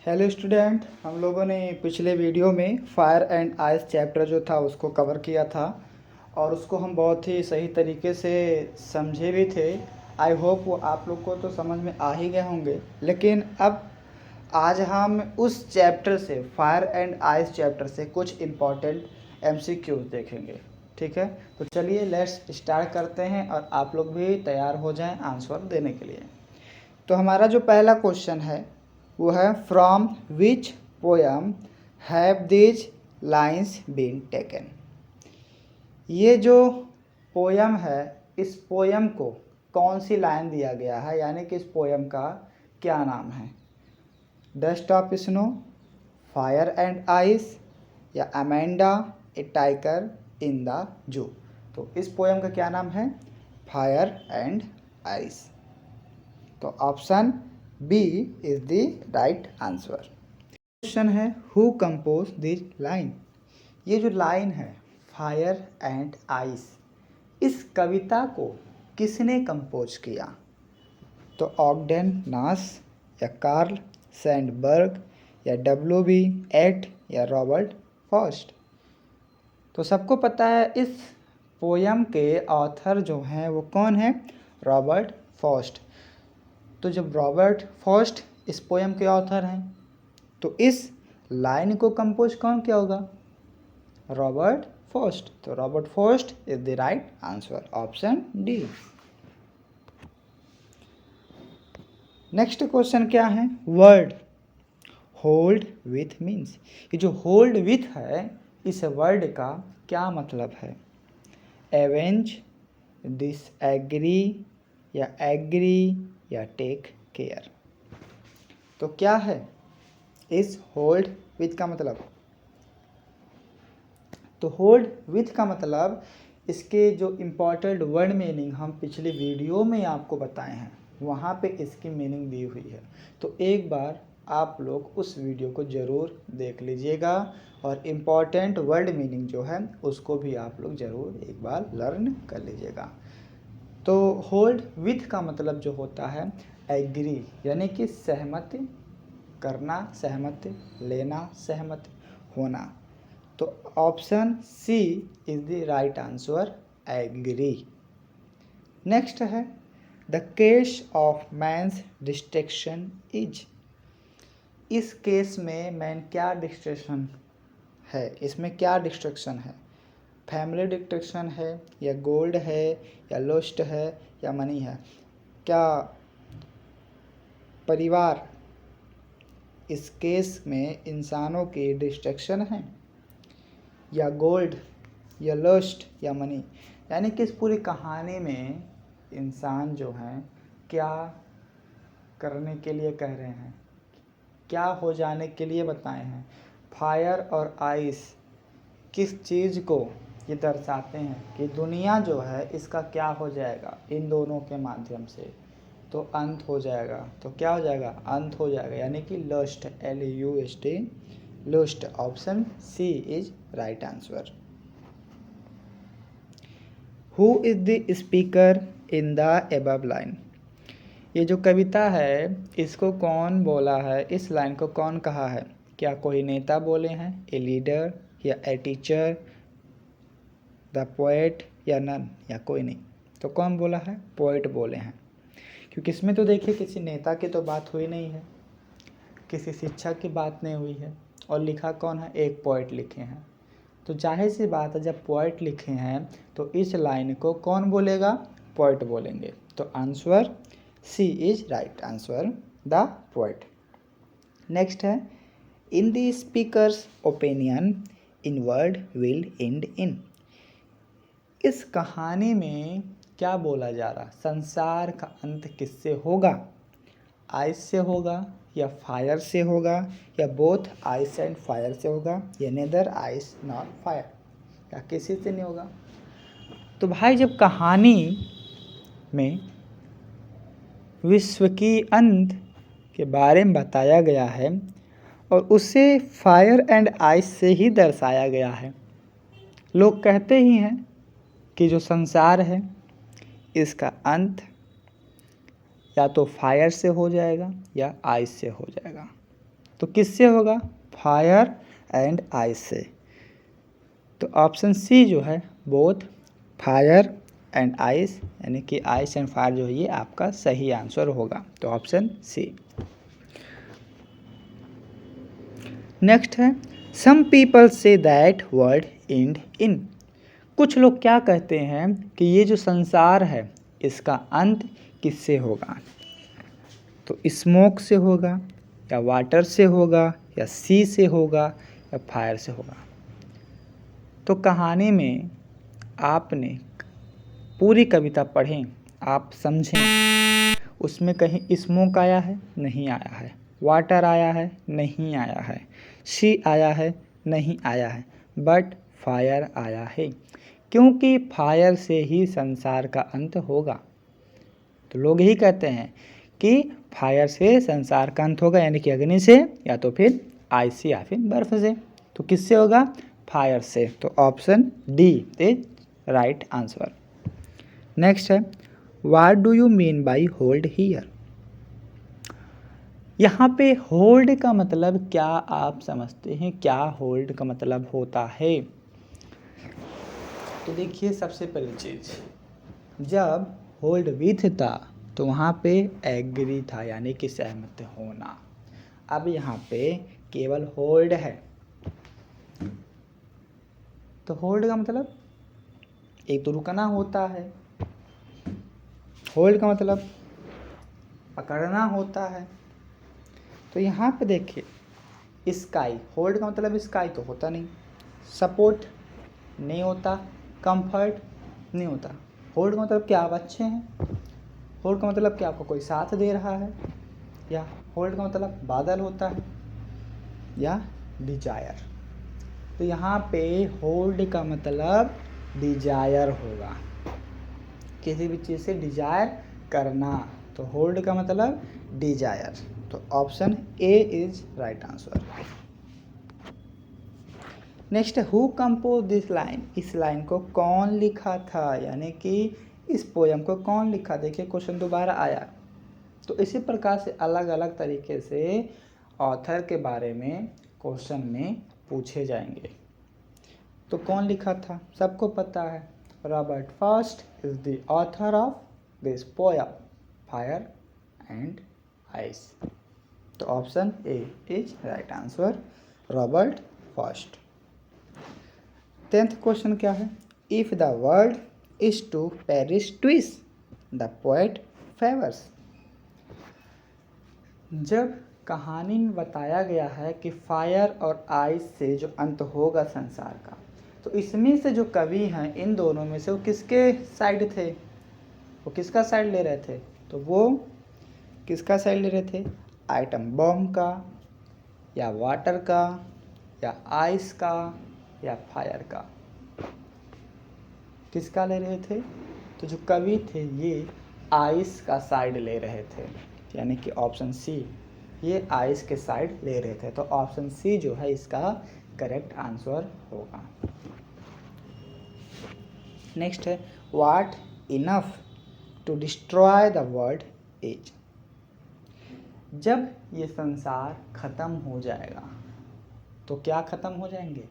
Hello student, हम लोगों ने पिछले वीडियो में फायर एंड आइस चैप्टर जो था उसको कवर किया था और उसको हम बहुत ही सही तरीके से समझे भी थे। आई होप वो आप लोग को तो समझ में आ ही गए होंगे। लेकिन अब आज हम उस चैप्टर से, फायर एंड आइस चैप्टर से कुछ इम्पॉर्टेंट एमसीक्यूज देखेंगे। ठीक है, तो चलिए लेट्स स्टार्ट करते हैं और आप लोग भी तैयार हो जाएं आंसर देने के लिए। तो हमारा जो पहला क्वेश्चन है वो है, from which poem have these lines been taken. ये जो पोयम है, इस पोयम को कौन सी लाइन दिया गया है, यानी कि इस पोयम का क्या नाम है? Dust of snow, fire and ice, या Amanda a tiger in the zoo. तो इस पोयम का क्या नाम है? Fire and ice. तो option B is the right answer. Question है, हु कंपोज दिस लाइन। ये जो लाइन है फायर एंड आइस, इस कविता को किसने कंपोज किया? तो ऑगडेन नास, या कार्ल सैंडबर्ग, या डब्ल्यू.बी. एट, या रॉबर्ट फॉस्ट। तो सबको पता है इस पोयम के ऑथर जो हैं वो कौन है? Robert Frost. तो जब रॉबर्ट फॉस्ट इस पोयम के ऑथर हैं तो इस लाइन को कंपोज कौन किया होगा? Robert Frost. तो Robert Frost is the right answer, option D. Next question क्या है? Word hold with means. ये जो होल्ड विथ है, इस वर्ड का क्या मतलब है? एवेंज, डिसएग्री, या एग्री, या टेक केयर। तो क्या है इस होल्ड विथ का मतलब? तो होल्ड विथ का मतलब, इसके जो इम्पॉर्टेंट वर्ड मीनिंग हम पिछली वीडियो में आपको बताए हैं, वहाँ पे इसकी मीनिंग दी हुई है। तो एक बार आप लोग उस वीडियो को ज़रूर देख लीजिएगा और इम्पॉर्टेंट वर्ड मीनिंग जो है उसको भी आप लोग ज़रूर एक बार लर्न कर लीजिएगा। तो होल्ड विथ का मतलब जो होता है एग्री, यानी कि सहमत करना, सहमत लेना, सहमत होना। तो option C is the right answer, agree. Next है, the case of man's destruction is. इस केस में मैन क्या डिस्ट्रक्शन है? इसमें क्या डिस्ट्रक्शन है? फैमिली डिस्ट्रक्शन है, या गोल्ड है, या लोस्ट है, या मनी है? क्या परिवार इस केस में इंसानों की डिस्ट्रक्शन है, या गोल्ड, या लस्ट, या मनी? यानी कि इस पूरी कहानी में इंसान जो हैं क्या करने के लिए कह रहे हैं, क्या हो जाने के लिए बताए हैं? फायर और आइस किस चीज़ को ये दर्शाते हैं कि दुनिया जो है इसका क्या हो जाएगा इन दोनों के माध्यम से? तो अंत हो जाएगा। तो क्या हो जाएगा? अंत हो जाएगा, यानी कि lust, LUST, lust. Option C is right answer. Who is the speaker in the above line. ये जो कविता है इसको कौन बोला है? इस लाइन को कौन कहा है? क्या कोई नेता बोले हैं, ए लीडर, या ए टीचर, द पोएट, या नन, या कोई नहीं? तो कौन बोला है? पोएट बोले हैं। क्योंकि इसमें तो देखिए किसी नेता की तो बात हुई नहीं है, किसी शिक्षक की बात नहीं हुई है, और लिखा कौन है? एक पोएट लिखे हैं। तो जाहिर सी बात है, जब पोएट लिखे हैं तो इस लाइन को कौन बोलेगा? पोएट बोलेंगे। तो answer C is right answer, the poet. Next है, in the speaker's opinion in world will end in. इस कहानी में क्या बोला जा रहा? संसार का अंत किससे होगा? आइस से होगा, या फायर से होगा, या बोथ आइस एंड फायर से होगा, या नेदर आइस नॉट फायर, या किसी से नहीं होगा? तो भाई जब कहानी में विश्व की अंत के बारे में बताया गया है और उसे फायर एंड आइस से ही दर्शाया गया है, लोग कहते ही हैं कि जो संसार है इसका अंत या तो फायर से हो जाएगा या आइस से हो जाएगा। तो किससे होगा? फायर एंड आइस से। तो ऑप्शन सी जो है बोथ फायर एंड आइस, यानी कि आइस एंड फायर जो है ये आपका सही आंसर होगा। तो ऑप्शन सी। नेक्स्ट है some people say that world end in. कुछ लोग क्या कहते हैं कि ये जो संसार है इसका अंत किससे होगा? तो स्मोक से होगा, या वाटर से होगा, या सी से होगा, या फायर से होगा। तो कहानी में आपने पूरी कविता पढ़ें, आप समझें, उसमें कहीं स्मोक आया है? नहीं आया है। वाटर आया है? नहीं आया है। सी आया है? नहीं आया है। बट फायर आया है, क्योंकि फायर से ही संसार का अंत होगा। तो लोग यही कहते हैं कि फायर से संसार का अंत होगा, यानी कि अग्नि से, या तो फिर आइस से, या फिर बर्फ से। तो किससे होगा? फायर से। तो option D is right answer. Next है what do you mean by hold here. यहाँ पे होल्ड का मतलब क्या आप समझते हैं? क्या होल्ड का मतलब होता है? तो देखिए, सबसे पहली चीज, जब होल्ड विथ था तो वहाँ पे एग्री था, यानी कि सहमत होना। अब यहाँ पे केवल होल्ड है, तो होल्ड का मतलब एक तो रुकना होता है, होल्ड का मतलब पकड़ना होता है। तो यहाँ पे देखिए स्काई, होल्ड का मतलब स्काई तो होता नहीं, सपोर्ट नहीं होता, कंफर्ट नहीं होता। होल्ड का मतलब क्या आप अच्छे हैं, होल्ड का मतलब क्या आपको कोई साथ दे रहा है, या होल्ड का मतलब बादल होता है, या डिजायर। तो यहाँ पे होल्ड का मतलब डिजायर होगा, किसी भी चीज़ से डिजायर करना। तो होल्ड का मतलब डिजायर। तो option A is right answer. Next है हु कंपोज दिस लाइन। इस लाइन को कौन लिखा था, यानी कि इस पोयम को कौन लिखा? देखिए क्वेश्चन दोबारा आया। तो इसी प्रकार से अलग अलग तरीके से ऑथर के बारे में क्वेश्चन में पूछे जाएंगे। तो कौन लिखा था सबको पता है, Robert Frost is the author of this poem fire and ice. तो option A is right answer, Robert Frost. 10th question क्या है? If the world is to perish twice the poet favours. जब कहानी में बताया गया है कि फायर और आइस से जो अंत होगा संसार का, तो इसमें से जो कवि हैं इन दोनों में से वो किसके साइड थे? वो किसका साइड ले रहे थे? तो वो किसका साइड ले रहे थे? आइटम बॉम्ब का, या वाटर का, या आइस का, या फायर का? किसका ले रहे थे? तो जो कवि थे ये आइस का साइड ले रहे थे, यानी कि ऑप्शन सी, ये आइस के साइड ले रहे थे। तो ऑप्शन सी जो है इसका करेक्ट आंसर होगा। नेक्स्ट है what enough to destroy the world is. जब ये संसार खत्म हो जाएगा तो क्या खत्म हो जाएंगे?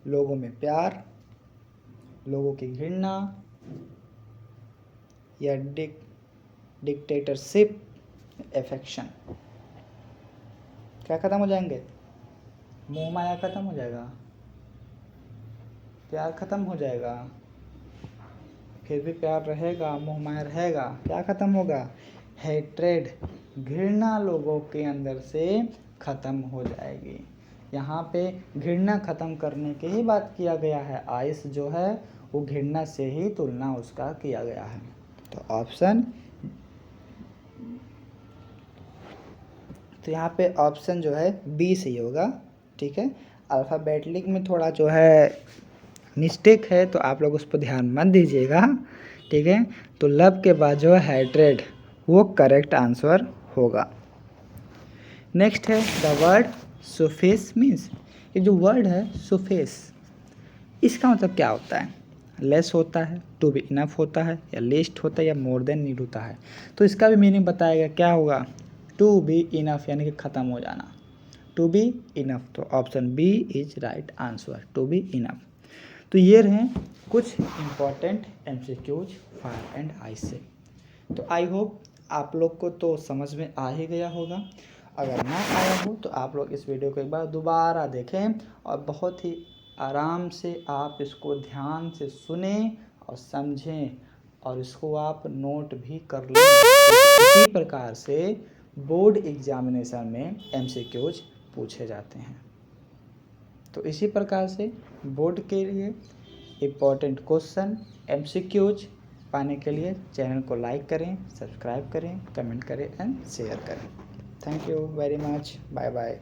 लोगों में प्यार, लोगों की घृणा, या डिक्टेटरशिप, एफेक्शन। क्या खत्म हो जाएंगे? मोह माया खत्म हो जाएगा, प्यार खत्म हो जाएगा, फिर भी प्यार रहेगा, मोह माया रहेगा। क्या खत्म होगा? हेट्रेड, घृणा लोगों के अंदर से खत्म हो जाएगी। यहाँ पे घृणा खत्म करने की ही बात किया गया है। आइस जो है वो घृणा से ही तुलना उसका किया गया है। तो ऑप्शन, तो यहाँ पे ऑप्शन जो है बी सही होगा। ठीक है, अल्फ़ाबेटिक में थोड़ा जो है मिस्टेक है, तो आप लोग उस पर ध्यान मत दीजिएगा। ठीक है, तो लव के बाद जो है हैट्रेड, वो करेक्ट आंसर होगा। नेक्स्ट है द वर्ड सुफेस मीन्स। ये जो वर्ड है सुफेस, इसका मतलब क्या होता है? लेस होता है, टू बी इनफ होता है, या लिस्ट होता है, या मोर देन नीड होता है। तो इसका भी मीनिंग बताएगा क्या होगा? टू बी इनफ, यानी कि ख़त्म हो जाना। टू बी इनफ, तो option B is right answer, to be enough. तो ये रहे कुछ important MCQs fire and ice से। तो आई होप आप लोग को तो समझ में आ ही गया होगा। अगर ना आया हो तो आप लोग इस वीडियो को एक बार दोबारा देखें और बहुत ही आराम से आप इसको ध्यान से सुने और समझें और इसको आप नोट भी कर लें। इसी प्रकार से बोर्ड एग्जामिनेशन में MCQs पूछे जाते हैं। तो इसी प्रकार से बोर्ड के लिए इम्पोर्टेंट क्वेश्चन MCQs पाने के लिए चैनल को लाइक करें, सब्सक्राइब करें, कमेंट करें एंड शेयर करें। Thank you very much, bye bye.